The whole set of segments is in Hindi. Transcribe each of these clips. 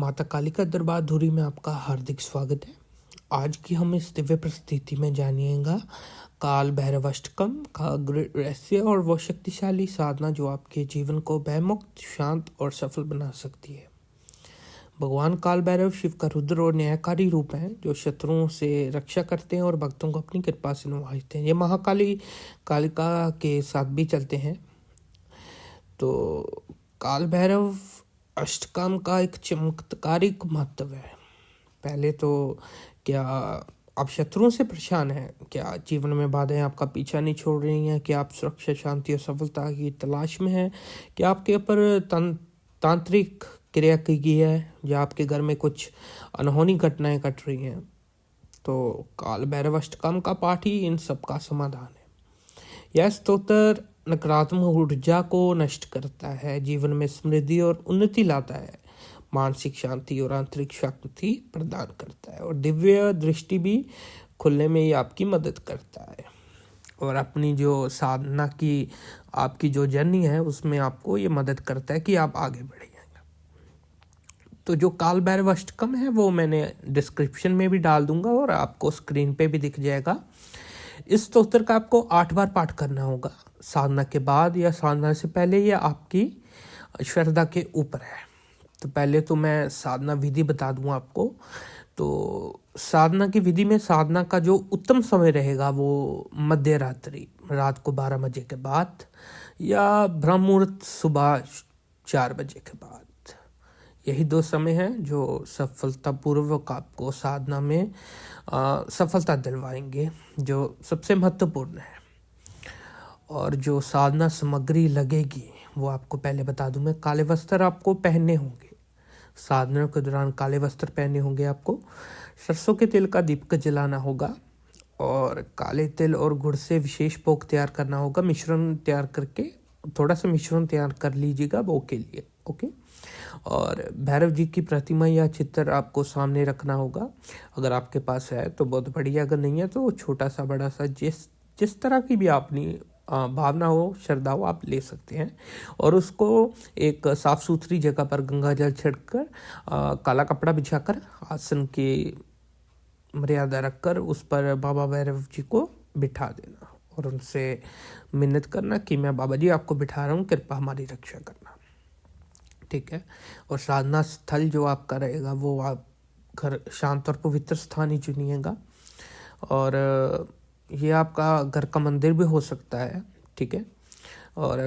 माता काली का दरबार धुरी में आपका हार्दिक स्वागत है। आज की हम इस दिव्य प्रस्तुति में जानिएगा काल भैरव अष्टकम का रहस्य और वो शक्तिशाली साधना जो आपके जीवन को भयमुक्त, शांत और सफल बना सकती है। भगवान काल भैरव शिव का रुद्र और न्यायकारी रूप हैं जो शत्रुओं से रक्षा करते हैं और भक्तों को अपनी कृपा से नवाजते हैं। ये महाकाली कालिका के साथ भी चलते हैं। तो काल भैरव अष्टकम का एक चमत्कारिक महत्व है। पहले तो क्या आप शत्रुओं से परेशान हैं? क्या जीवन में बाधाएं आपका पीछा नहीं छोड़ रही हैं? क्या आप सुरक्षा, शांति और सफलता की तलाश में हैं? क्या आपके ऊपर तांत्रिक क्रिया की गई है या आपके घर में कुछ अनहोनी घटनाएं घट रही हैं? तो काल भैरव अष्टकम का पाठ ही इन सब का समाधान है। यह स्तोत्र नकारात्मक ऊर्जा को नष्ट करता है, जीवन में समृद्धि और उन्नति लाता है, मानसिक शांति और आंतरिक शक्ति प्रदान करता है और दिव्य दृष्टि भी खुलने में ये आपकी मदद करता है। और अपनी जो साधना की आपकी जो जर्नी है उसमें आपको ये मदद करता है कि आप आगे बढ़िए। तो जो काल भैरव अष्टकम है वो मैंने डिस्क्रिप्शन में भी डाल दूंगा और आपको स्क्रीन पे भी दिख जाएगा। इस स्तोत्र का आपको 8 बार पाठ करना होगा, साधना के बाद या साधना से पहले, या आपकी श्रद्धा के ऊपर है। तो पहले तो मैं साधना विधि बता दूं आपको। तो साधना की विधि में साधना का जो उत्तम समय रहेगा वो मध्य रात्रि, रात को 12 बजे के बाद, या ब्रह्म मुहूर्त सुबह 4 बजे के बाद। यही 2 समय हैं जो सफलतापूर्वक आपको साधना में सफलता दिलवाएंगे, जो सबसे महत्वपूर्ण है। और जो साधना सामग्री लगेगी वो आपको पहले बता दूं मैं। काले वस्त्र आपको पहनने होंगे, साधना के दौरान काले वस्त्र पहनने होंगे आपको। सरसों के तेल का दीपक जलाना होगा और काले तिल और गुड़ से विशेष भोग तैयार करना होगा। मिश्रण तैयार करके थोड़ा सा मिश्रण तैयार कर लीजिएगा वो के लिए, ओके। और भैरव जी की प्रतिमा या चित्र आपको सामने रखना होगा। अगर आपके पास है तो बहुत बढ़िया, अगर नहीं है तो छोटा सा बड़ा सा जिस तरह की भी अपनी भावना हो, श्रद्धा हो, आप ले सकते हैं। और उसको एक साफ सुथरी जगह पर गंगा जल छिड़कर काला कपड़ा बिछाकर आसन की मर्यादा रखकर उस पर बाबा भैरव जी को बिठा देना और उनसे मिन्नत करना कि मैं बाबा जी आपको बिठा रहा हूँ, कृपा हमारी रक्षा करना, ठीक है। और साधना स्थल जो आपका रहेगा वो आप घर शांत और पवित्र स्थान ही चुनिएगा। और ये आपका घर का मंदिर भी हो सकता है, ठीक है। और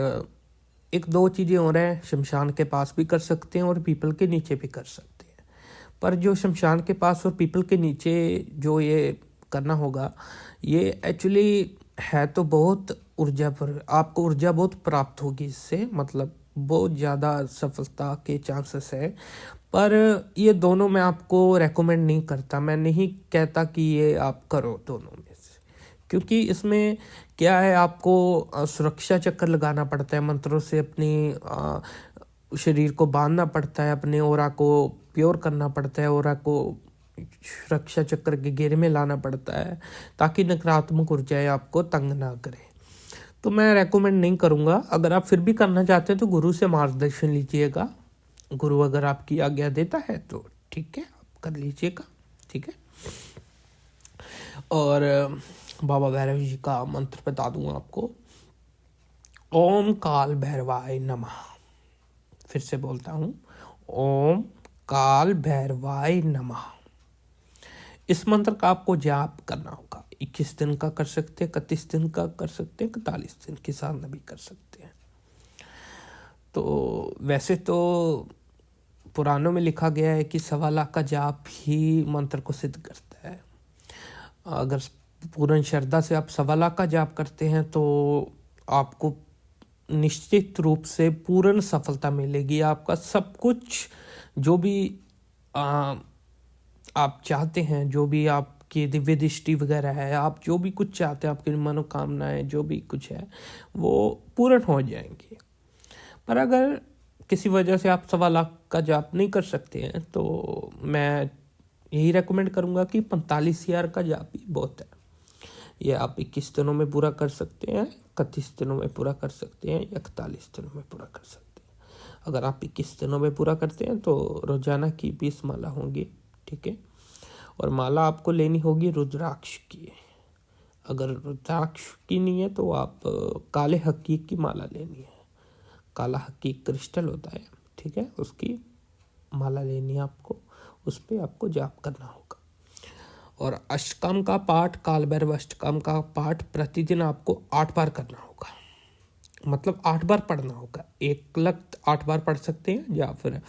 1-2 चीज़ें और हैं, शमशान के पास भी कर सकते हैं और पीपल के नीचे भी कर सकते हैं। पर जो शमशान के पास और पीपल के नीचे जो ये करना होगा, ये एक्चुअली है तो बहुत ऊर्जा पर, आपको ऊर्जा बहुत प्राप्त होगी इससे, मतलब बहुत ज़्यादा सफलता के चांसेस है। पर ये दोनों मैं आपको रेकमेंड नहीं करता, मैं नहीं कहता कि ये आप करो दोनों में से, क्योंकि इसमें क्या है, आपको सुरक्षा चक्कर लगाना पड़ता है, मंत्रों से अपनी शरीर को बांधना पड़ता है, अपने ओरा को प्योर करना पड़ता है, ओरा को सुरक्षा चक्र के घेरे में लाना पड़ता है ताकि नकारात्मक ऊर्जाएं आपको तंग ना करें। तो मैं रेकमेंड नहीं करूँगा। अगर आप फिर भी करना चाहते हैं तो गुरु से मार्गदर्शन लीजिएगा। गुरु अगर आपकी आज्ञा देता है तो ठीक है, आप कर लीजिएगा, ठीक है। और बाबा भैरव जी का मंत्र बता दूंगा आपको। ओम काल भैरवाय नमः। फिर से बोलता हूँ, ओम काल भैरवाय नमः। इस मंत्र का आपको जाप करना होगा। 21 दिन का कर सकते हैं, 31 दिन का कर सकते हैं, 41 दिन की साधना भी कर सकते हैं। तो वैसे तो पुराणों में लिखा गया है कि 1.25 लाख का जाप ही मंत्र को सिद्ध करता है। अगर पूर्ण श्रद्धा से आप 1.25 लाख का जाप करते हैं तो आपको निश्चित रूप से पूर्ण सफलता मिलेगी। आपका सब कुछ जो भी आप चाहते हैं, जो भी आपकी दिव्य दृष्टि वगैरह है, आप जो भी कुछ चाहते हैं, आपकी मनोकामनाएं जो भी कुछ है वो पूर्ण हो जाएंगी। पर अगर किसी वजह से आप 1.25 लाख का जाप नहीं कर सकते हैं तो मैं यही रेकमेंड करूँगा कि 45,000 का जाप ही बहुत है। ये आप 21 दिनों में पूरा कर सकते हैं, 31 दिनों में पूरा कर सकते हैं, 41 दिनों में पूरा कर सकते हैं। अगर आप 21 दिनों में पूरा करते हैं तो रोजाना की 20 माला होंगी, ठीक है। और माला आपको लेनी होगी रुद्राक्ष की। अगर रुद्राक्ष की नहीं है तो आप काले हकीक की माला लेनी है। काला हकीक क्रिस्टल होता है, ठीक है, उसकी माला लेनी है आपको। उस पर आपको जाप करना होगा। और अष्टकम का पाठ, काल भैरव अष्टकम का पाठ प्रतिदिन आपको 8 बार करना होगा। मतलब 8 बार पढ़ना होगा। एक लग 8 बार पढ़ सकते हैं या फिर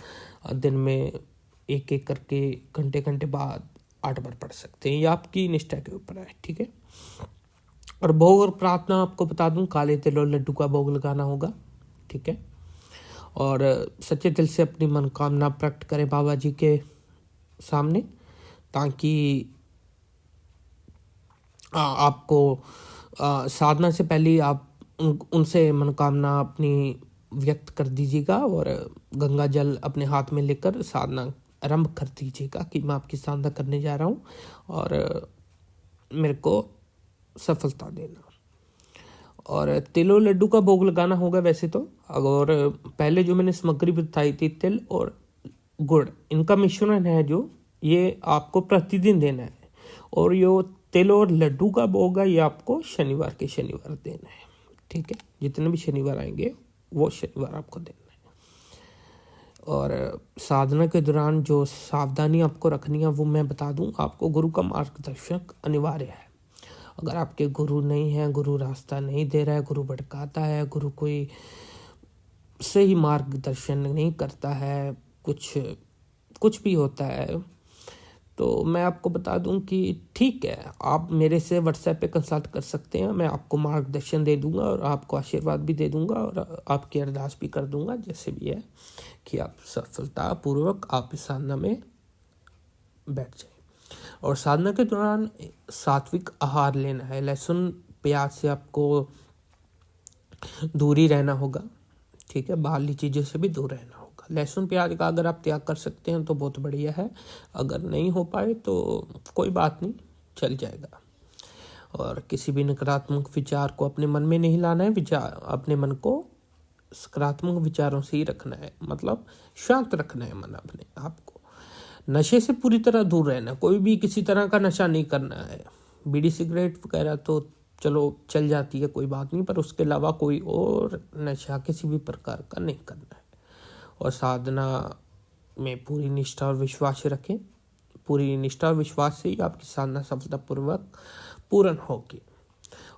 दिन में एक एक करके घंटे घंटे बाद 8 बार पढ़ सकते हैं। ये आपकी निष्ठा के ऊपर है, ठीक है। और भोग और प्रार्थना आपको बता दूं, काले तिल और लड्डू का भोग लगाना होगा, ठीक है। और सच्चे दिल से अपनी मनोकामना प्रकट करें बाबा जी के सामने, ताकि आपको साधना से पहले आप उनसे मनोकामना अपनी व्यक्त कर दीजिएगा। और गंगा जल अपने हाथ में लेकर साधना आरंभ कर दीजिएगा कि मैं आपकी साधना करने जा रहा हूँ और मेरे को सफलता देना। और तिल और लड्डू का भोग लगाना होगा वैसे तो। और पहले जो मैंने सामग्री बताई थी, तिल और गुड़, इनका मिश्रण है जो, ये आपको प्रतिदिन देना है। और ये तिल और लड्डू का भोग है, ये आपको शनिवार के शनिवार देना है, ठीक है। जितने भी शनिवार आएंगे वो शनिवार आपको देना है। और साधना के दौरान जो सावधानी आपको रखनी है वो मैं बता दूं, आपको गुरु का मार्गदर्शन अनिवार्य है। अगर आपके गुरु नहीं है, गुरु रास्ता नहीं दे रहा है, गुरु भटकाता है, गुरु कोई सही मार्गदर्शन नहीं करता है, कुछ भी होता है, तो मैं आपको बता दूं कि ठीक है, आप मेरे से व्हाट्सएप पे कंसल्ट कर सकते हैं। मैं आपको मार्गदर्शन दे दूंगा और आपको आशीर्वाद भी दे दूंगा और आपकी अरदास भी कर दूंगा, जैसे भी है, कि आप सफलतापूर्वक आप इस साधना में बैठ जाए। और साधना के दौरान सात्विक आहार लेना है। लहसुन प्याज से आपको दूरी रहना होगा, ठीक है। बाहरली चीज़ों से भी दूर रहना होगा। लहसुन प्याज का अगर आप त्याग कर सकते हैं तो बहुत बढ़िया है। अगर नहीं हो पाए तो कोई बात नहीं, चल जाएगा। और किसी भी नकारात्मक विचार को अपने मन में नहीं लाना है। अपने मन को सकारात्मक विचारों से ही रखना है, मतलब शांत रखना है मन अपने आप को। नशे से पूरी तरह दूर रहना, कोई भी किसी तरह का नशा नहीं करना है। बीड़ी सिगरेट वगैरह तो चलो चल जाती है, कोई बात नहीं, पर उसके अलावा कोई और नशा किसी भी प्रकार का नहीं करना है। और साधना में पूरी निष्ठा और विश्वास रखें। पूरी निष्ठा और विश्वास से ही आपकी साधना सफलतापूर्वक पूर्ण होगी।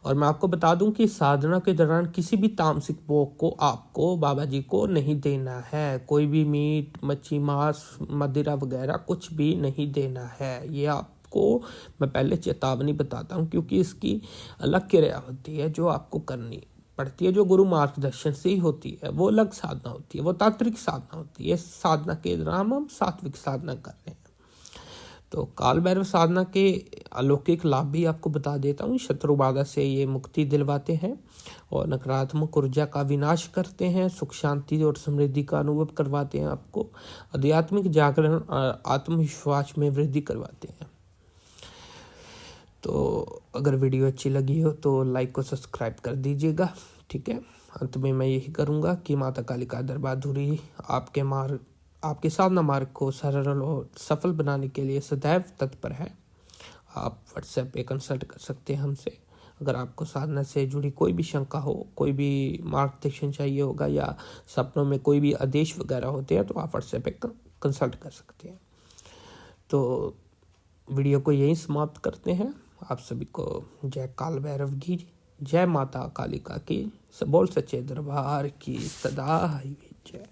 और मैं आपको बता दूं कि साधना के दौरान किसी भी तामसिक भोग को आपको बाबा जी को नहीं देना है। कोई भी मीट, मच्छी, मांस, मदिरा वगैरह कुछ भी नहीं देना है। ये आपको मैं पहले चेतावनी बताता हूँ, क्योंकि इसकी अलग क्रिया होती है जो आपको करनी पड़ती है, जो गुरु मार्गदर्शन से ही होती है। वो अलग साधना होती है, वो तांत्रिक साधना होती है। साधना के दौरान हम सात्विक साधना कर रहे हैं। तो काल भैरव साधना के अलौकिक लाभ भी आपको बता देता हूँ। शत्रु बाधा से ये मुक्ति दिलवाते हैं और नकारात्मक ऊर्जा का विनाश करते हैं। सुख, शांति और समृद्धि का अनुभव करवाते हैं आपको। आध्यात्मिक जागरण और आत्मविश्वास में वृद्धि करवाते हैं। तो अगर वीडियो अच्छी लगी हो तो लाइक को सब्सक्राइब कर दीजिएगा, ठीक है। अंत में मैं यही करूँगा कि माता कालिका दरबार धुरी आपके साधना मार्ग को सरल और सफल बनाने के लिए सदैव तत्पर है। आप व्हाट्सएप पे कंसल्ट कर सकते हैं हमसे। अगर आपको साधना से जुड़ी कोई भी शंका हो, कोई भी मार्गदर्शन चाहिए होगा या सपनों में कोई भी आदेश वगैरह होते हैं, तो आप व्हाट्सएप पे कंसल्ट कर सकते हैं। तो वीडियो को यहीं समाप्त करते हैं। आप सभी को जय काल भैरव की, जय माता कालिका की, बोल सच्चे दरबार की सदा ही जय।